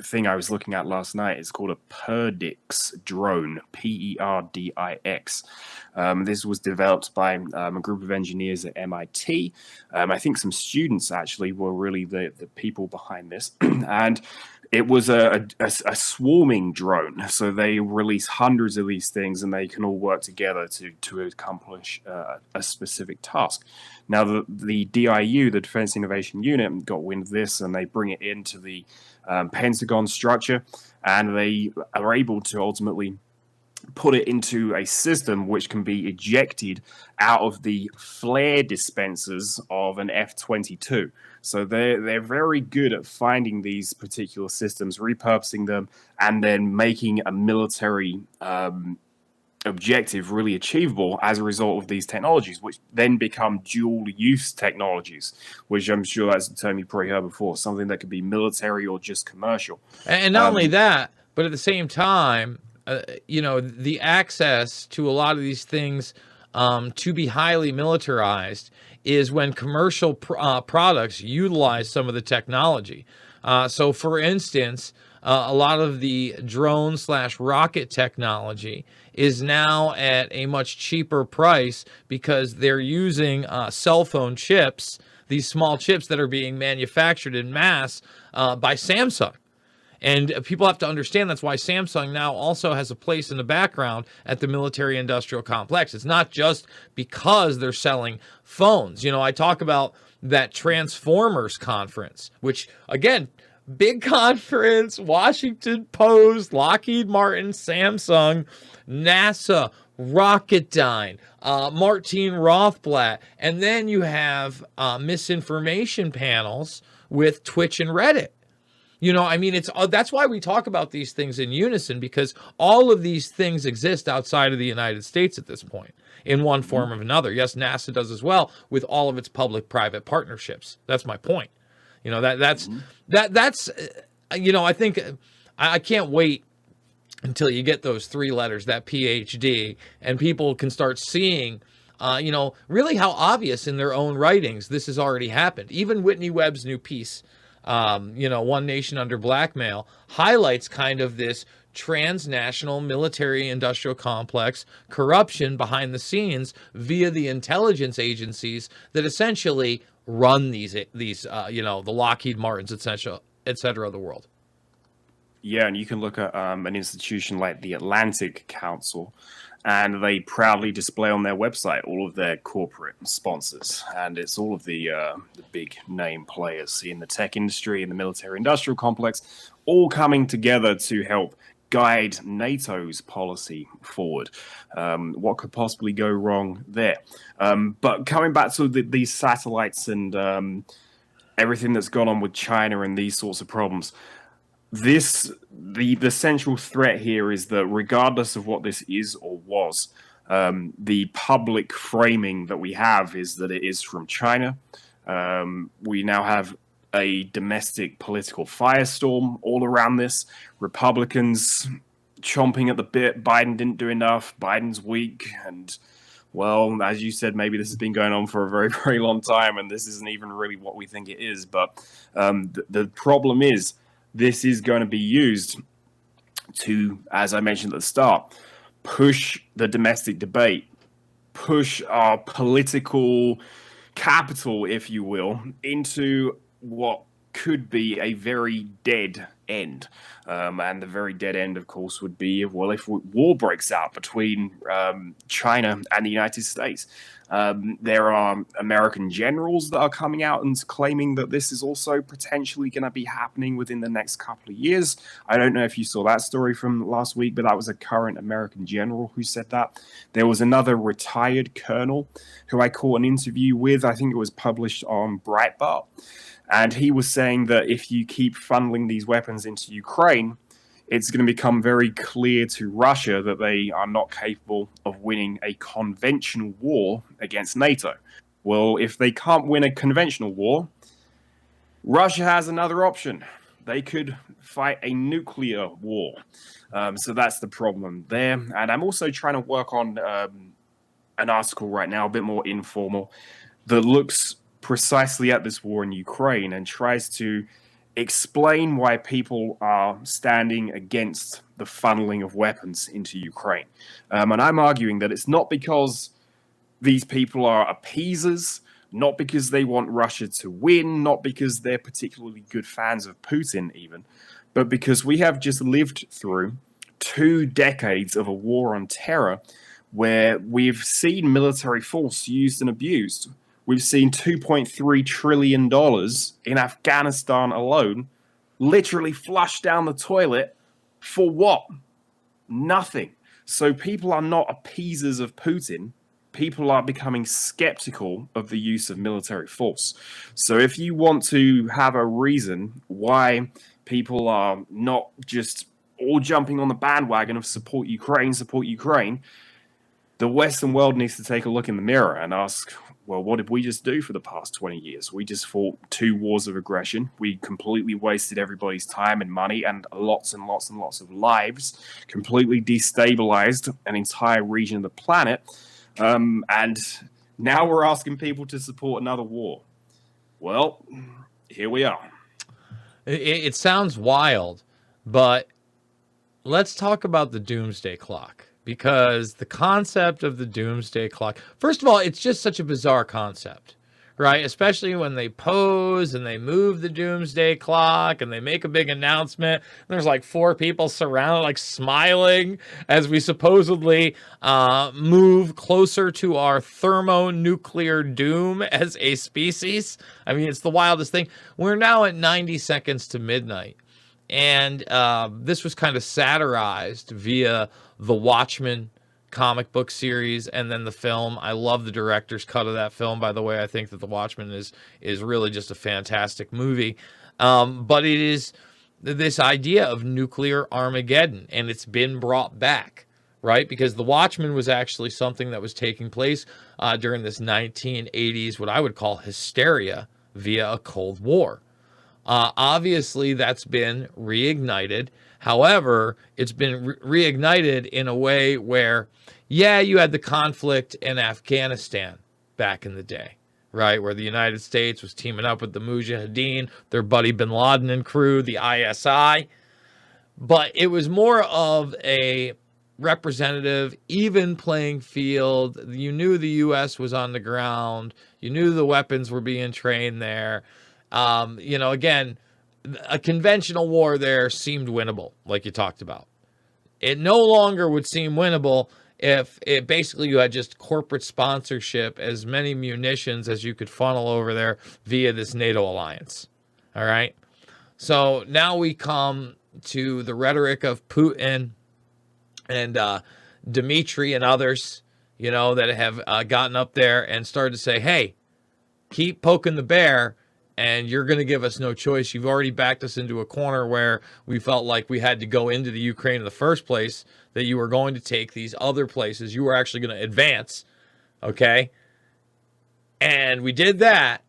thing I was looking at last night is called a Perdix drone, Perdix. This was developed by a group of engineers at MIT. I think some students actually were really the people behind this. And it was a swarming drone. So they release hundreds of these things and they can all work together to accomplish a specific task. Now, the DIU, the Defense Innovation Unit, got wind of this and they bring it into the Pentagon structure, and they are able to ultimately put it into a system which can be ejected out of the flare dispensers of an F-22. So they're very good at finding these particular systems, repurposing them, and then making a military objective really achievable as a result of these technologies, which then become dual-use technologies, which I'm sure that's a term you probably heard before, something that could be military or just commercial. And not only that, but at the same time, the access to a lot of these things to be highly militarized is when commercial products utilize some of the technology. So, for instance, a lot of the drone/rocket technology is now at a much cheaper price because they're using cell phone chips, these small chips that are being manufactured in mass by Samsung. And people have to understand that's why Samsung now also has a place in the background at the military-industrial complex. It's not just because they're selling phones. I talk about that Transformers conference, which, again, big conference, Washington Post, Lockheed Martin, Samsung, NASA, Rocketdyne, Martine Rothblatt, and then you have misinformation panels with Twitch and Reddit. That's why we talk about these things in unison, because all of these things exist outside of the United States at this point in one form or another. Yes, NASA does as well with all of its public-private partnerships. That's my point. I think I can't wait until you get those three letters, that PhD, and people can start seeing really how obvious in their own writings this has already happened. Even Whitney Webb's new piece, One Nation Under Blackmail, highlights kind of this transnational military-industrial complex corruption behind the scenes via the intelligence agencies that essentially run these the Lockheed Martins, et cetera of the world. Yeah, and you can look at an institution like the Atlantic Council, and they proudly display on their website all of their corporate sponsors, and it's all of the big name players in the tech industry and the military-industrial complex, all coming together to help guide NATO's policy forward. What could possibly go wrong there? But coming back to these satellites and everything that's gone on with China and these sorts of problems, the central threat here is that regardless of what this is or was, the public framing that we have is that it is from China. We now have a domestic political firestorm all around this. Republicans chomping at the bit. Biden didn't do enough. Biden's weak. And, well, as you said, maybe this has been going on for a very, very long time, and this isn't even really what we think it is. But the problem is, this is going to be used to, as I mentioned at the start, push the domestic debate, push our political capital, if you will, into what could be a very dead end. And the very dead end, of course, would be, well, if war breaks out between China and the United States. There are American generals that are coming out and claiming that this is also potentially going to be happening within the next couple of years. I don't know if you saw that story from last week, but that was a current American general who said that. There was another retired colonel who I caught an interview with. I think it was published on Breitbart. And he was saying that if you keep funneling these weapons into Ukraine, it's going to become very clear to Russia that they are not capable of winning a conventional war against NATO. Well, if they can't win a conventional war, Russia has another option. They could fight a nuclear war. So that's the problem there. And I'm also trying to work on an article right now, a bit more informal, that looks precisely at this war in Ukraine and tries to explain why people are standing against the funneling of weapons into Ukraine. And I'm arguing that it's not because these people are appeasers, not because they want Russia to win, not because they're particularly good fans of Putin even, but because we have just lived through 2 decades of a war on terror where we've seen military force used and abused. We've seen $2.3 trillion in Afghanistan alone literally flushed down the toilet for what? Nothing. So people are not appeasers of Putin. People are becoming skeptical of the use of military force. So if you want to have a reason why people are not just all jumping on the bandwagon of support Ukraine, the Western world needs to take a look in the mirror and ask, well, what did we just do for the past 20 years? We just fought 2 wars of aggression. We completely wasted everybody's time and money and lots and lots and lots of lives, completely destabilized an entire region of the planet. And now we're asking people to support another war. Well, here we are. It sounds wild, but let's talk about the doomsday clock, because the concept of the doomsday clock, first of all, it's just such a bizarre concept, right? Especially when they pose and they move the doomsday clock and they make a big announcement. There's like 4 people surrounded, like smiling as we supposedly move closer to our thermonuclear doom as a species. I mean, it's the wildest thing. We're now at 90 seconds to midnight. And this was kind of satirized via the Watchmen comic book series and then the film. I love the director's cut of that film, by the way. I think that The Watchmen is really just a fantastic movie. But it is this idea of nuclear Armageddon, and it's been brought back, right? Because The Watchmen was actually something that was taking place during this 1980s, what I would call hysteria via a Cold War. Obviously, that's been reignited. However, it's been reignited in a way where, yeah, you had the conflict in Afghanistan back in the day, right? Where the United States was teaming up with the Mujahideen, their buddy bin Laden and crew, the ISI. But it was more of a representative, even playing field. You knew the U.S. was on the ground. You knew the weapons were being trained there. Again, a conventional war there seemed winnable, like you talked about. It no longer would seem winnable if it basically you had just corporate sponsorship, as many munitions as you could funnel over there via this NATO alliance. All right. So now we come to the rhetoric of Putin and Dmitry and others, that have gotten up there and started to say, hey, keep poking the bear, and you're going to give us no choice. You've already backed us into a corner where we felt like we had to go into the Ukraine in the first place, that you were going to take these other places. You were actually going to advance, okay? And we did that.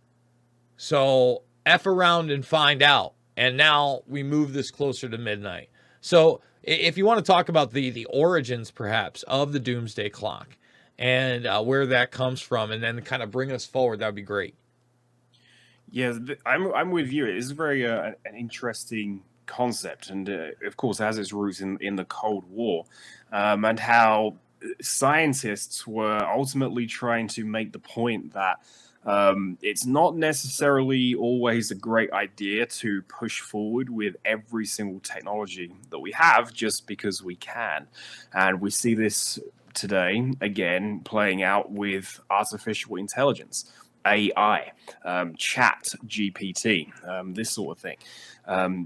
So F around and find out. And now we move this closer to midnight. So if you want to talk about the origins, perhaps, of the doomsday clock and where that comes from, and then kind of bring us forward, that would be great. Yeah, I'm with you. It is very an interesting concept, and of course has its roots in the Cold War, and how scientists were ultimately trying to make the point that it's not necessarily always a great idea to push forward with every single technology that we have just because we can. And we see this today, again, playing out with artificial intelligence. AI, chat GPT, this sort of thing.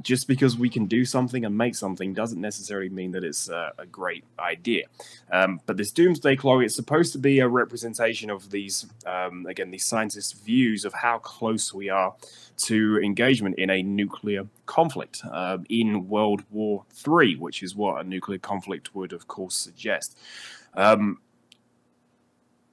Just because we can do something and make something doesn't necessarily mean that it's a great idea. But this doomsday clock is supposed to be a representation of these, again, these scientists' views of how close we are to engagement in a nuclear conflict in World War III, which is what a nuclear conflict would, of course, suggest. I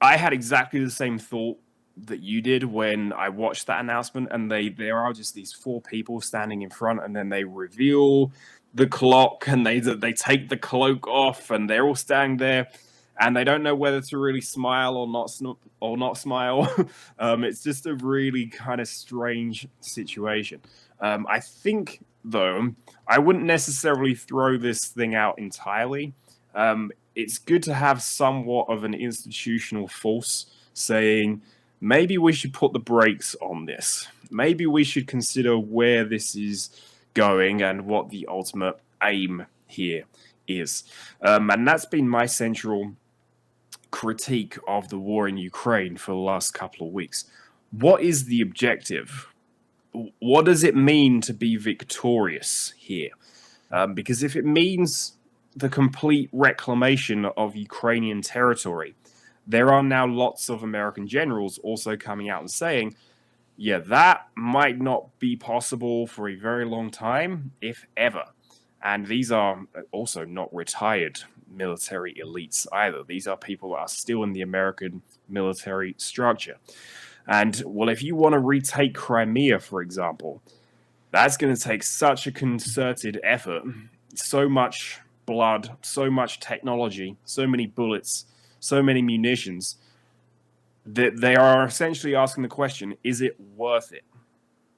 had exactly the same thought that you did when I watched that announcement, and there are just these 4 people standing in front, and then they reveal the clock, and they take the cloak off, and they're all standing there, and they don't know whether to really smile or not smile. It's just a really kind of strange situation. I think, though, I wouldn't necessarily throw this thing out entirely. It's good to have somewhat of an institutional force saying, maybe we should put the brakes on this. Maybe we should consider where this is going and what the ultimate aim here is. And that's been my central critique of the war in Ukraine for the last couple of weeks. What is the objective? What does it mean to be victorious here? Because if it means the complete reclamation of Ukrainian territory, there are now lots of American generals also coming out and saying, yeah, that might not be possible for a very long time, if ever. And these are also not retired military elites either. These are people that are still in the American military structure. And, well, if you want to retake Crimea, for example, that's going to take such a concerted effort, so much blood, so much technology, so many bullets, so many munitions, that they are essentially asking the question, is it worth it?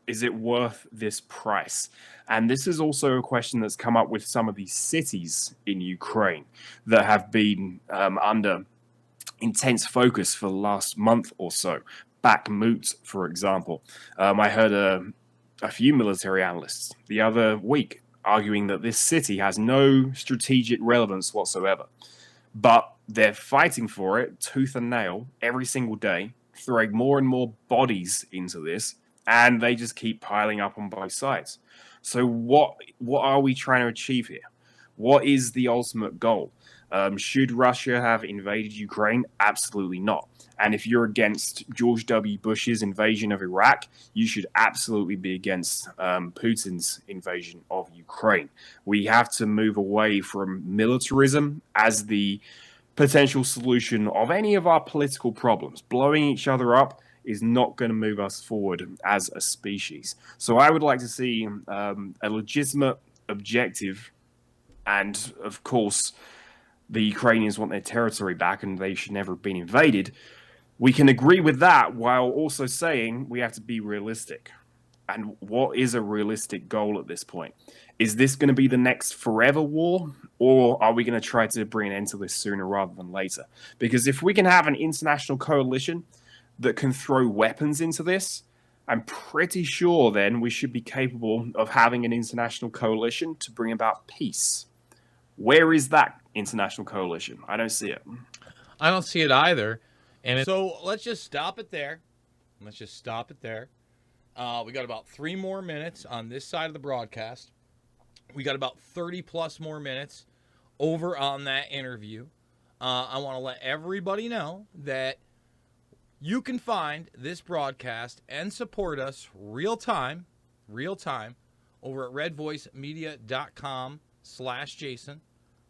Is it worth this price? And this is also a question that's come up with some of these cities in Ukraine that have been under intense focus for the last month or so. Bakhmut, for example. I heard a few military analysts the other week arguing that this city has no strategic relevance whatsoever. But they're fighting for it tooth and nail every single day, throwing more and more bodies into this, and they just keep piling up on both sides. So what are we trying to achieve here? What is the ultimate goal? Should Russia have invaded Ukraine? Absolutely not. And if you're against George W. Bush's invasion of Iraq, you should absolutely be against Putin's invasion of Ukraine. We have to move away from militarism as the potential solution of any of our political problems. Blowing each other up is not going to move us forward as a species. So I would like to see a legitimate objective, and of course, the Ukrainians want their territory back and they should never have been invaded. We can agree with that while also saying we have to be realistic. And what is a realistic goal at this point? Is this going to be the next forever war? Or are we going to try to bring an end to this sooner rather than later? Because if we can have an international coalition that can throw weapons into this, I'm pretty sure then we should be capable of having an international coalition to bring about peace. Where is that international coalition? I don't see it. I don't see it either. And so let's just stop it there. We got about 3 more minutes on this side of the broadcast. We got about 30 plus more minutes over on that interview. I want to let everybody know that you can find this broadcast and support us real time over at redvoicemedia.com/Jason.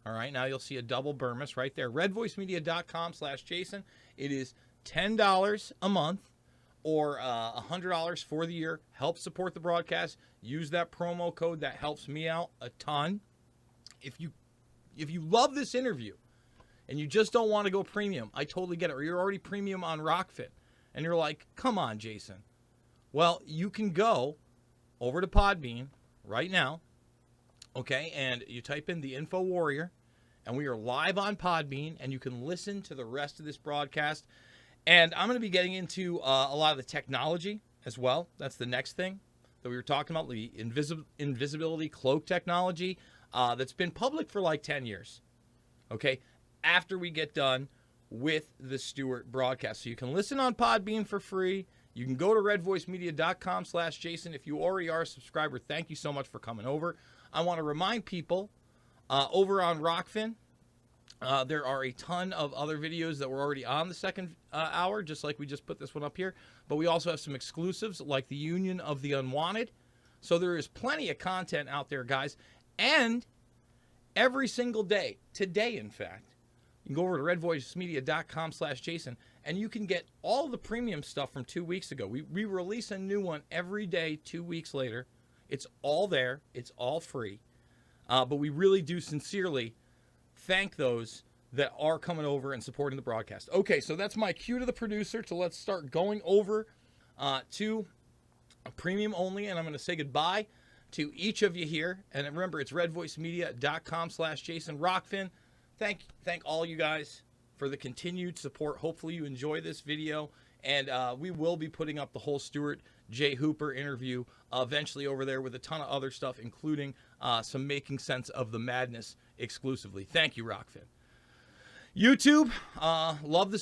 All right, now you'll see a double Bermas right there. redvoicemedia.com/Jason. It is $10 a month or $100 for the year. Help support the broadcast. Use that promo code. That helps me out a ton. If you love this interview and you just don't want to go premium, I totally get it. Or you're already premium on Rockfit and you're like, come on, Jason. Well, you can go over to Podbean right now, okay, and you type in the Info Warrior, and we are live on Podbean, and you can listen to the rest of this broadcast. And I'm going to be getting into a lot of the technology as well. That's the next thing that we were talking about, the invisibility cloak technology that's been public for like 10 years, okay, after we get done with the Stuart broadcast. So you can listen on Podbean for free. You can go to redvoicemedia.com/Jason. If you already are a subscriber, thank you so much for coming over. I want to remind people over on Rockfin, there are a ton of other videos that were already on the second hour, just like we just put this one up here. But we also have some exclusives like the Union of the Unwanted. So there is plenty of content out there, guys. And every single day, today in fact, you can go over to redvoicemedia.com/Jason, and you can get all the premium stuff from 2 weeks ago. We release a new one every day 2 weeks later. It's all there. It's all free. But we really do sincerely thank those that are coming over and supporting the broadcast. Okay, so that's my cue to the producer to let's start going over to premium only, and I'm going to say goodbye to each of you here. And remember, it's redvoicemedia.com/Jason Rockfin. Thank all you guys for the continued support. Hopefully you enjoy this video, and we will be putting up the whole Stuart J. Hooper interview eventually over there with a ton of other stuff, including some Making Sense of the Madness exclusively. Thank you, Rockfin. YouTube, love this